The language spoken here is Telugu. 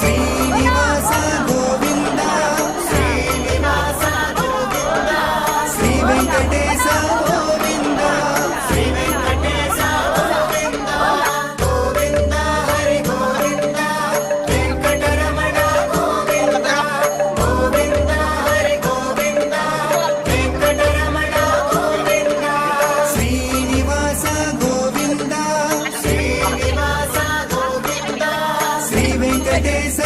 శ్రీనివాస గోవింద శ్రీనివాస గోవింద శ్రీ వెంకటేశ గోవింద శ్రీ వెంకటేశ గోవింద గోవింద హరి గోవింద వెంకటరమణ గోవింద గోవింద హరి గోవింద వెంకటరమణ గోవింద శ్రీనివాస గోవింద శ్రీనివాస గోవింద శ్రీ వెంకటేశ